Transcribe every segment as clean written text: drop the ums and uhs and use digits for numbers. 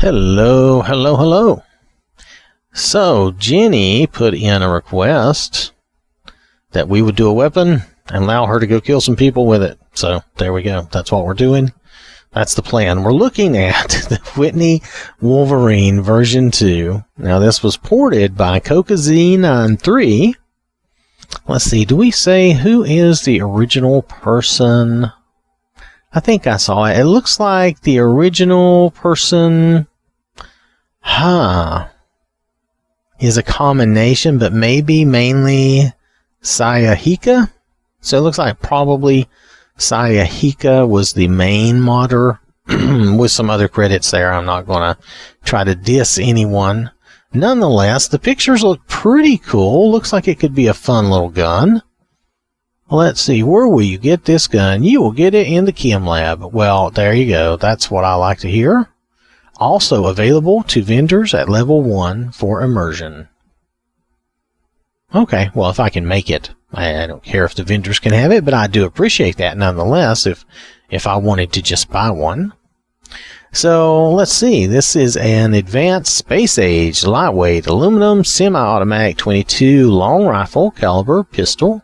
Hello, hello, hello. So, Jenny put in a request that we would do a weapon and allow her to go kill some people with it. So, there we go. That's what we're doing. That's the plan. We're looking at the Whitney Wowerine version 2. Now, this was ported by CocoZ93. Let's see. Do we say who is the original person? I think I saw it. It looks like the original person, is a combination, but maybe mainly Sayahika. So it looks like probably Sayahika was the main modder with some other credits there. I'm not going to try to diss anyone. Nonetheless, the pictures look pretty cool. Looks like it could be a fun little gun. Let's see, where will you get this gun? You will get it in the Chem Lab. Well, there you go. That's what I like to hear. Also available to vendors at level 1 for immersion. Okay, well, if I can make it, I don't care if the vendors can have it, but I do appreciate that nonetheless if I wanted to just buy one. So, let's see. This is an advanced space-age, lightweight, aluminum, semi-automatic 22 long rifle caliber pistol.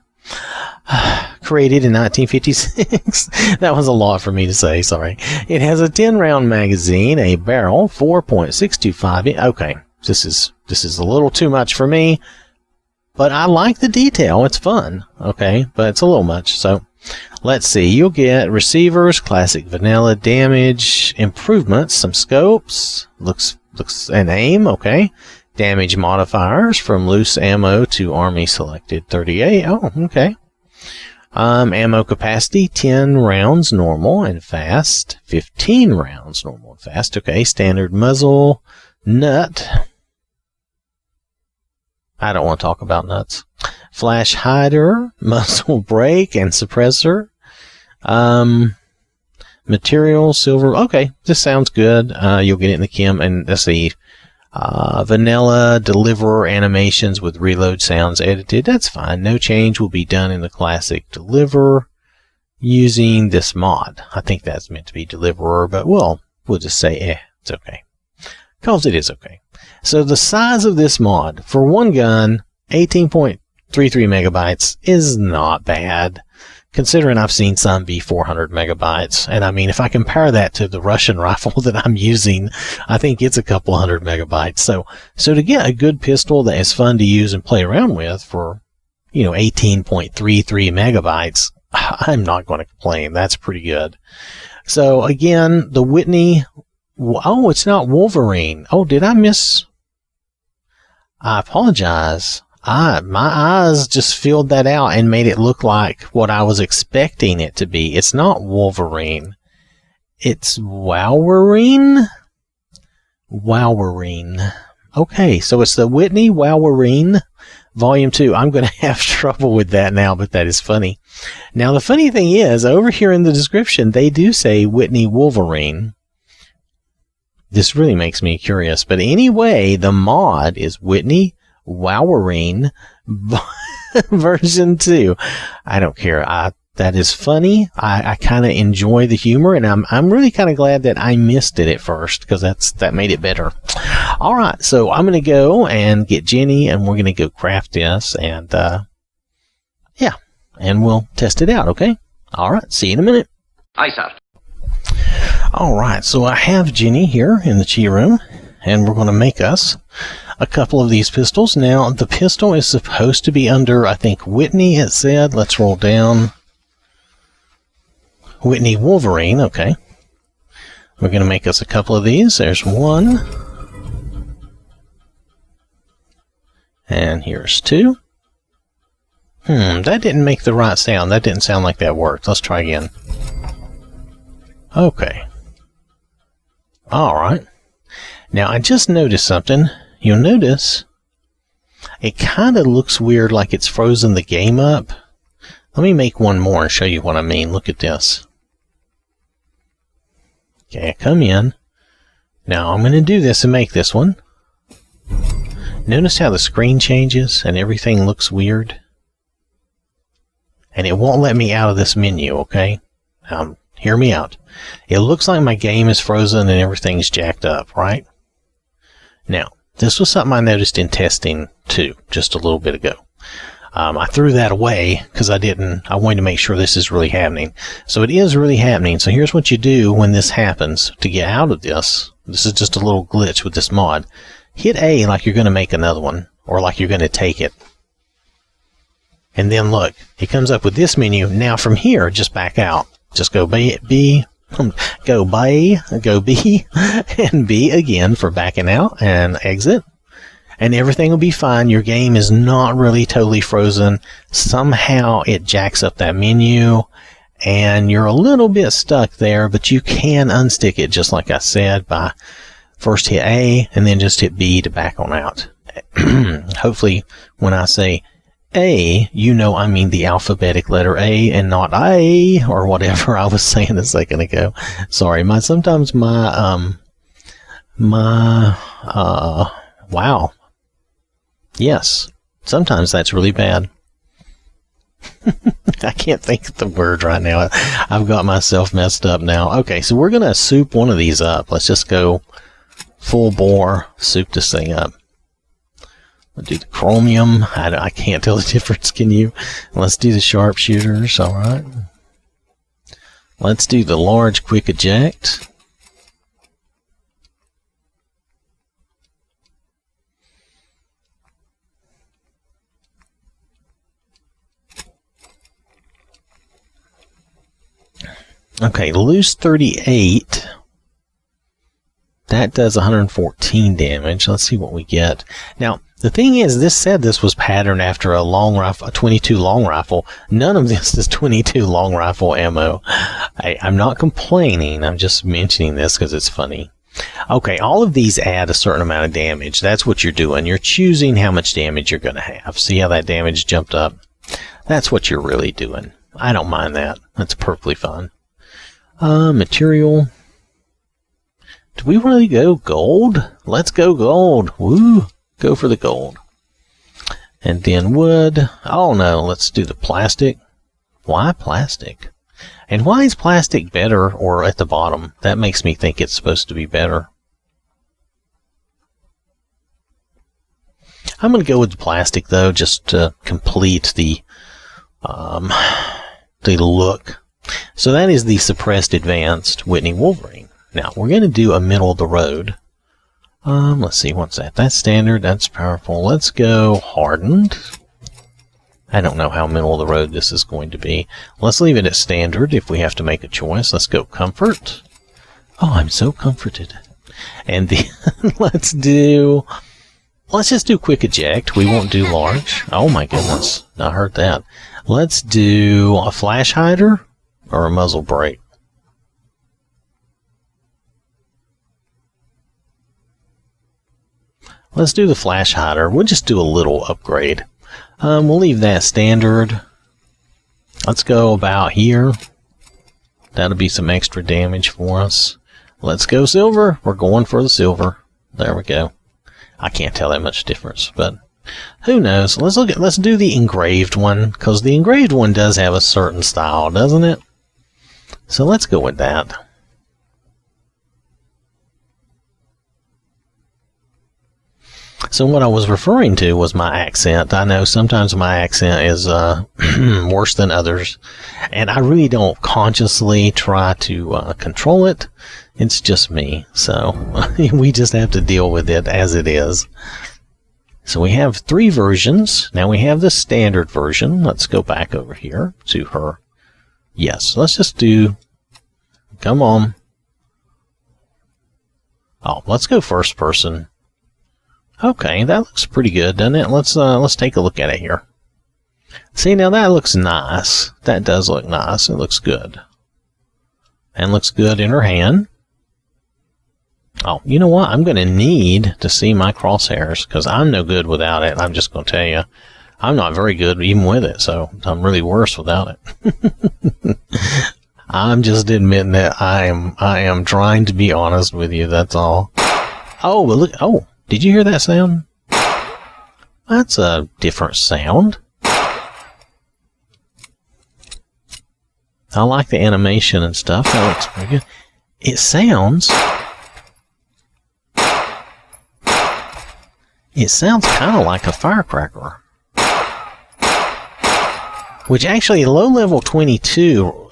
Created in 1956. That was a lot for me to say, sorry. It has a 10-round magazine, a barrel, 4.625. Okay, this is a little too much for me, but I like the detail. It's fun, okay, but it's a little much. So, let's see. You'll get receivers, classic vanilla, damage, improvements, some scopes, looks an aim, okay. Damage modifiers from loose ammo to army selected 38. Oh, okay. Ammo capacity, 10 rounds normal and fast. 15 rounds normal and fast. Okay, standard muzzle, nut. I don't want to talk about nuts. Flash hider, muzzle brake, and suppressor. Material, silver. Okay, this sounds good. You'll get it in the Chem, and let's see. Vanilla deliverer animations with reload sounds edited. That's fine. No change will be done in the classic deliverer using this mod. I think that's meant to be deliverer, but we'll just say, it's okay. Because it is okay. So the size of this mod, for one gun, 18.33 megabytes is not bad. Considering I've seen some be 400 megabytes. And I mean, if I compare that to the Russian rifle that I'm using, I think it's a couple hundred megabytes. So to get a good pistol that is fun to use and play around with for, 18.33 megabytes, I'm not going to complain. That's pretty good. So again, the Whitney, oh, it's not Wowerine. Oh, did I miss? I apologize. My eyes just filled that out and made it look like what I was expecting it to be. It's not Wowerine. It's Wowerine? Wowerine. Okay, so it's the Whitney Wowerine Volume 2. I'm going to have trouble with that now, but that is funny. Now, the funny thing is, over here in the description, they do say Whitney Wowerine. This really makes me curious. But anyway, the mod is Whitney Wowerine version 2. I don't care. That is funny. I kind of enjoy the humor, and I'm really kind of glad that I missed it at first, because that made it better. All right, so I'm going to go and get Jenny, and we're going to go craft this, and yeah, and we'll test it out. Okay. All right. See you in a minute. Aye, sir. All right. So I have Jenny here in the chi room, and we're going to make us a couple of these pistols. Now, the pistol is supposed to be under, I think, Whitney, it said. Let's roll down. Whitney Wowerine, okay. We're going to make us a couple of these. There's one. And here's two. That didn't make the right sound. That didn't sound like that worked. Let's try again. Okay. All right. Now, I just noticed something. You'll notice it kind of looks weird, like it's frozen the game up. Let me make one more and show you what I mean. Look at this. Okay, I come in. Now I'm going to do this and make this one. Notice how the screen changes and everything looks weird? And it won't let me out of this menu, okay? Hear me out. It looks like my game is frozen and everything's jacked up, right? Now, this was something I noticed in testing too, just a little bit ago. I threw that away because I wanted to make sure this is really happening. So it is really happening. So here's what you do when this happens to get out of this. This is just a little glitch with this mod. Hit A like you're going to make another one, or like you're going to take it. And then look, it comes up with this menu. Now from here, just back out. Just go B, go B, and B again for backing out, and exit. And everything will be fine. Your game is not really totally frozen. Somehow it jacks up that menu, and you're a little bit stuck there, but you can unstick it, just like I said, by first hit A, and then just hit B to back on out. Hopefully, when I say A, you know I mean the alphabetic letter A and not A, or whatever I was saying a second ago. Sorry, sometimes my wow. Yes, sometimes that's really bad. I can't think of the word right now. I've got myself messed up now. Okay, so we're going to soup one of these up. Let's just go full bore, soup this thing up. We'll do the chromium. I can't tell the difference, can you? Let's do the sharpshooters, all right. Let's do the large quick eject. Okay, loose 38. That does 114 damage. Let's see what we get. Now, the thing is, this said this was patterned after a long rifle, a 22 long rifle. None of this is 22 long rifle ammo. I'm not complaining. I'm just mentioning this because it's funny. Okay, all of these add a certain amount of damage. That's what you're doing. You're choosing how much damage you're going to have. See how that damage jumped up? That's what you're really doing. I don't mind that. That's perfectly fine. Material. Do we really go gold? Let's go gold. Woo! Go for the gold. And then wood. Oh no, let's do the plastic. Why plastic? And why is plastic better or at the bottom? That makes me think it's supposed to be better. I'm going to go with the plastic though, just to complete the look. So that is the suppressed advanced Whitney Wowerine. Now we're going to do a middle of the road. Let's see, what's that? That's standard, that's powerful. Let's go hardened. I don't know how middle of the road this is going to be. Let's leave it at standard if we have to make a choice. Let's go comfort. Oh, I'm so comforted. And then let's just do quick eject. We won't do large. Oh my goodness, I heard that. Let's do a flash hider or a muzzle brake. Let's do the flash hider. We'll just do a little upgrade. We'll leave that standard. Let's go about here. That'll be some extra damage for us. Let's go silver. We're going for the silver. There we go. I can't tell that much difference, but who knows? Let's do the engraved one, because the engraved one does have a certain style, doesn't it? So let's go with that. So what I was referring to was my accent. I know sometimes my accent is worse than others, and I really don't consciously try to control it. It's just me, so we just have to deal with it as it is. So we have 3 versions. Now we have the standard version. Let's go back over here to her. Yes, let's just do, come on. Oh, let's go first person. Okay, that looks pretty good, doesn't it? Let's take a look at it here. See, now that looks nice. That does look nice. It looks good. And looks good in her hand. Oh, you know what? I'm going to need to see my crosshairs, because I'm no good without it. I'm just going to tell you. I'm not very good even with it, so I'm really worse without it. I'm just admitting that I am trying to be honest with you, that's all. Oh, but look, oh. Did you hear that sound? That's a different sound. I like the animation and stuff. That looks pretty good. It sounds... it sounds kind of like a firecracker. Which actually, low-level 22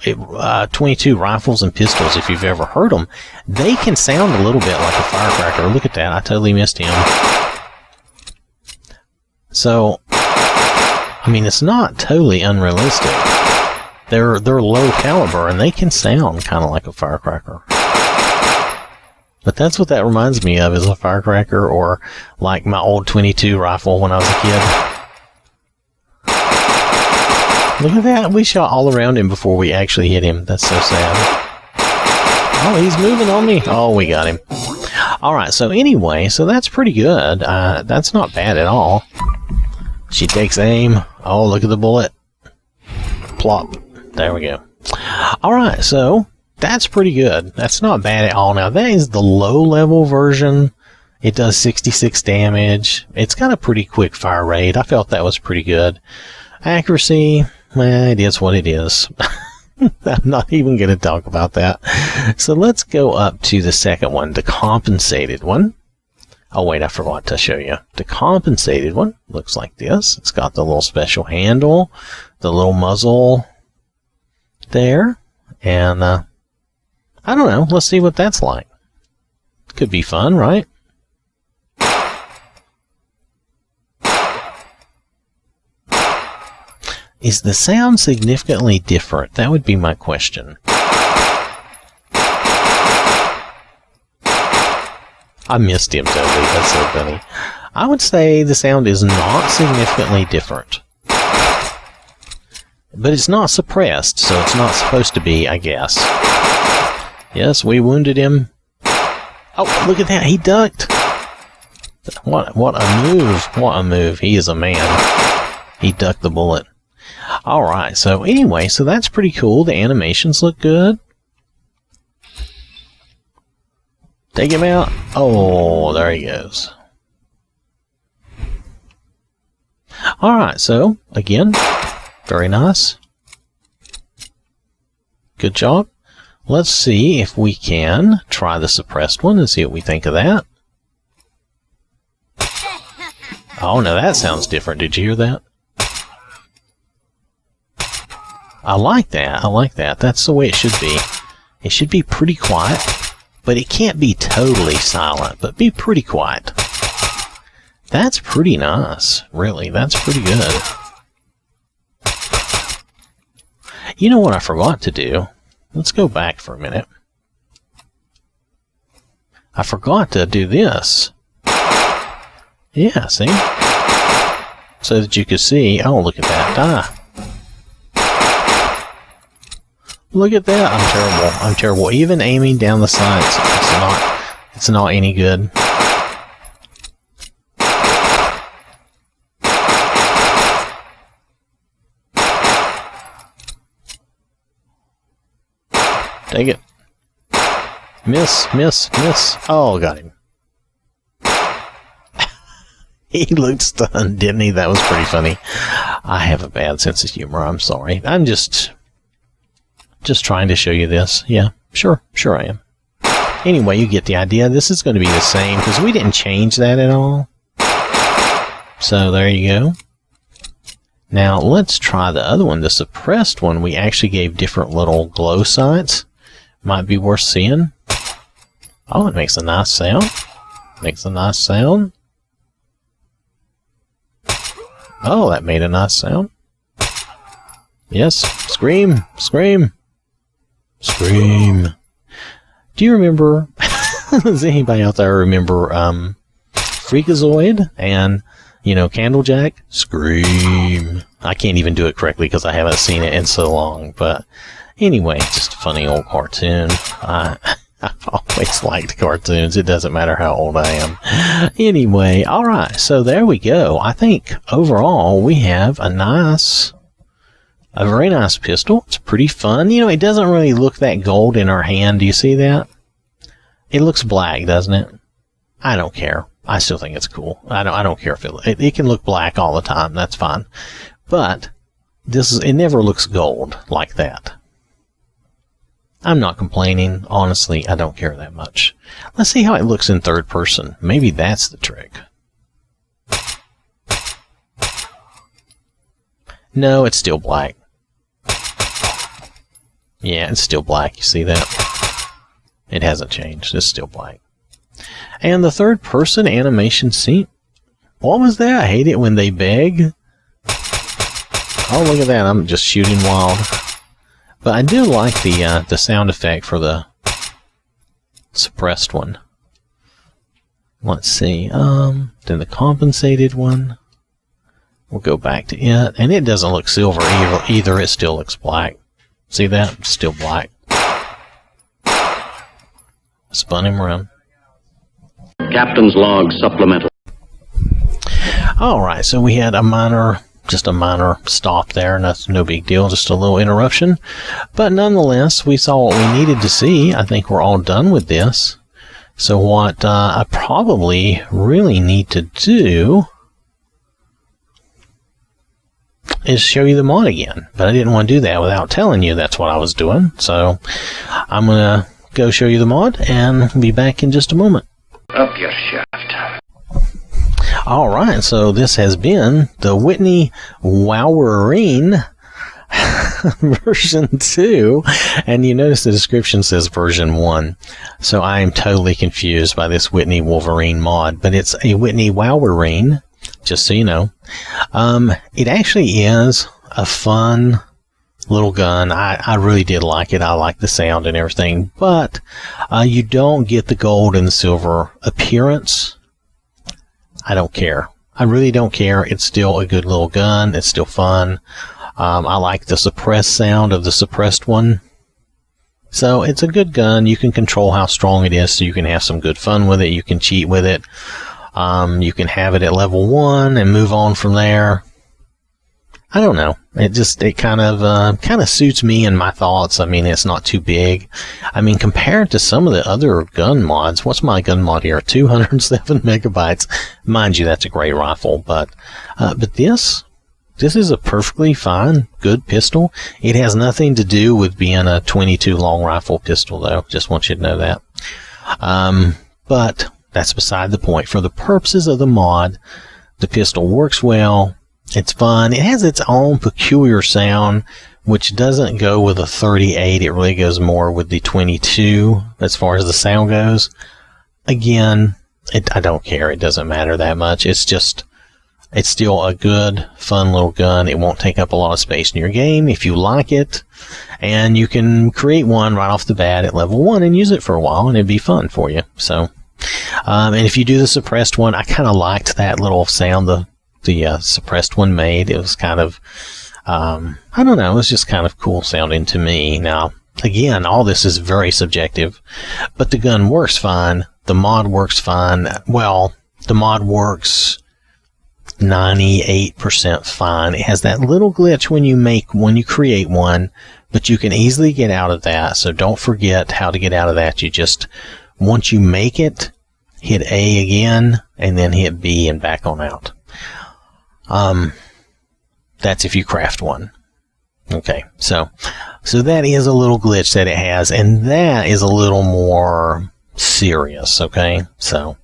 rifles and pistols, if you've ever heard them, they can sound a little bit like a firecracker. Look at that. I totally missed him. So, I mean, it's not totally unrealistic. They're low caliber, and they can sound kind of like a firecracker. But that's what that reminds me of, is a firecracker, or like my old 22 rifle when I was a kid. Look at that. We shot all around him before we actually hit him. That's so sad. Oh, he's moving on me. Oh, we got him. Alright, so anyway, so that's pretty good. That's not bad at all. She takes aim. Oh, look at the bullet. Plop. There we go. Alright, so that's pretty good. That's not bad at all. Now, that is the low-level version. It does 66 damage. It's got a pretty quick fire rate. I felt that was pretty good. Accuracy, it is what it is. I'm not even going to talk about that. So let's go up to the second one, the compensated one. Oh, wait, I forgot to show you. The compensated one looks like this. It's got the little special handle, the little muzzle there, and I don't know. Let's see what that's like. Could be fun, right? Is the sound significantly different? That would be my question. I missed him totally. That's so funny. I would say the sound is not significantly different. But it's not suppressed, so it's not supposed to be, I guess. Yes, we wounded him. Oh, look at that. He ducked. What a move. What a move. He is a man. He ducked the bullet. Alright, so anyway, so that's pretty cool. The animations look good. Take him out. Oh, there he goes. Alright, so, again, very nice. Good job. Let's see if we can try the suppressed one and see what we think of that. Oh, now that sounds different. Did you hear that? I like that. I like that. That's the way it should be. It should be pretty quiet, but it can't be totally silent, but be pretty quiet. That's pretty nice. Really, that's pretty good. You know what I forgot to do? Let's go back for a minute. I forgot to do this. Yeah, see? So that you could see. Oh, look at that. Look at that. I'm terrible. I'm terrible. Even aiming down the sights, it's not any good. Take it. Miss, miss, miss. Oh, got him. He looked stunned, didn't he? That was pretty funny. I have a bad sense of humor. I'm sorry. I'm just trying to show you this. Yeah, sure I am. Anyway, you get the idea. This is going to be the same because we didn't change that at all. So there you go. Now let's try the other one, the suppressed one. We actually gave different little glow sights. Might be worth seeing. Oh, it makes a nice sound. Makes a nice sound. Oh, that made a nice sound. Yes, scream, scream. Scream. Do you remember, does anybody out there remember Freakazoid and, Candlejack? Scream. I can't even do it correctly because I haven't seen it in so long, but anyway, just a funny old cartoon. I've always liked cartoons. It doesn't matter how old I am. Anyway, alright, so there we go. I think overall we have a very nice pistol. It's pretty fun. It doesn't really look that gold in our hand. Do you see that? It looks black, doesn't it? I don't care. I still think it's cool. I don't care if it can look black all the time. That's fine. But it never looks gold like that. I'm not complaining. Honestly, I don't care that much. Let's see how it looks in third person. Maybe that's the trick. No, it's still black. Yeah, it's still black. You see that? It hasn't changed. It's still black. And the third person animation scene. What was that? I hate it when they beg. Oh, look at that. I'm just shooting wild. But I do like the sound effect for the suppressed one. Let's see. Then the compensated one. We'll go back to it. And it doesn't look silver either. It still looks black. See that? It's still black. Spun him around. Captain's log supplemental. Alright, so we had just a minor stop there, and that's no big deal, just a little interruption. But nonetheless, we saw what we needed to see. I think we're all done with this. So what I probably really need to do is show you the mod again. But I didn't want to do that without telling you that's what I was doing. So I'm going to go show you the mod and be back in just a moment. Up your shaft. Alright, so this has been the Whitney Wowerine version 2, and you notice the description says version 1, so I am totally confused by this Whitney Wowerine mod, but it's a Whitney Wowerine, just so you know. It actually is a fun little gun. I really did like it. I like the sound and everything, but you don't get the gold and the silver appearance. I don't care. I really don't care. It's still a good little gun. It's still fun. I like the suppressed sound of the suppressed one. So it's a good gun. You can control how strong it is, so you can have some good fun with it. You can cheat with it. You can have it at level 1 and move on from there. I don't know. It kind of suits me and my thoughts. I mean, it's not too big. I mean, compared to some of the other gun mods, what's my gun mod here? 207 megabytes. Mind you, that's a great rifle, but this is a perfectly fine, good pistol. It has nothing to do with being a 22 long rifle pistol, though. Just want you to know that. But that's beside the point. For the purposes of the mod, the pistol works well. It's fun. It has its own peculiar sound, which doesn't go with a 38. It really goes more with the 22 as far as the sound goes. Again, I don't care. It doesn't matter that much. It's still a good, fun little gun. It won't take up a lot of space in your game if you like it. And you can create one right off the bat at level 1 and use it for a while, and it'd be fun for you. So, and if you do the suppressed one, I kind of liked that little sound the suppressed one made. It was kind of, I don't know, it was just kind of cool sounding to me. Now, again, all this is very subjective, but the gun works fine. The mod works fine. Well, the mod works 98% fine. It has that little glitch when you create one, but you can easily get out of that. So don't forget how to get out of that. You just, once you make it, hit A again, and then hit B and back on out. That's if you craft one. Okay, so that is a little glitch that it has, and that is a little more serious, okay? So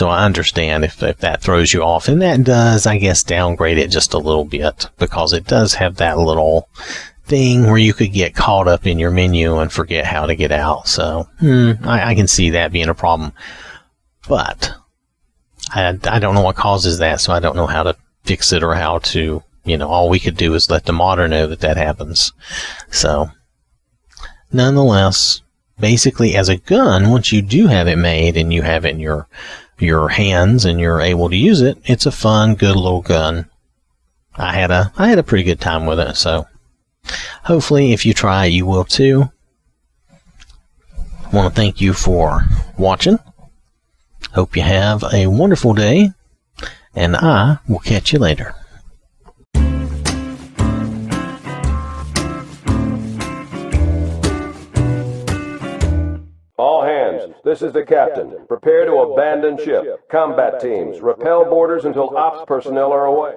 I understand if that throws you off, and that does, I guess, downgrade it just a little bit, because it does have that little thing where you could get caught up in your menu and forget how to get out. So, I can see that being a problem. But I don't know what causes that, so I don't know how to fix it or how to, all we could do is let the modder know that happens. So, nonetheless, basically as a gun, once you do have it made and you have it in your hands and you're able to use it, it's a fun, good little gun. I had a pretty good time with it, so hopefully if you try it, you will too. I want to thank you for watching. Hope you have a wonderful day, and I will catch you later. All hands, this is the captain. Prepare to abandon ship. Combat teams, repel boarders until ops personnel are away.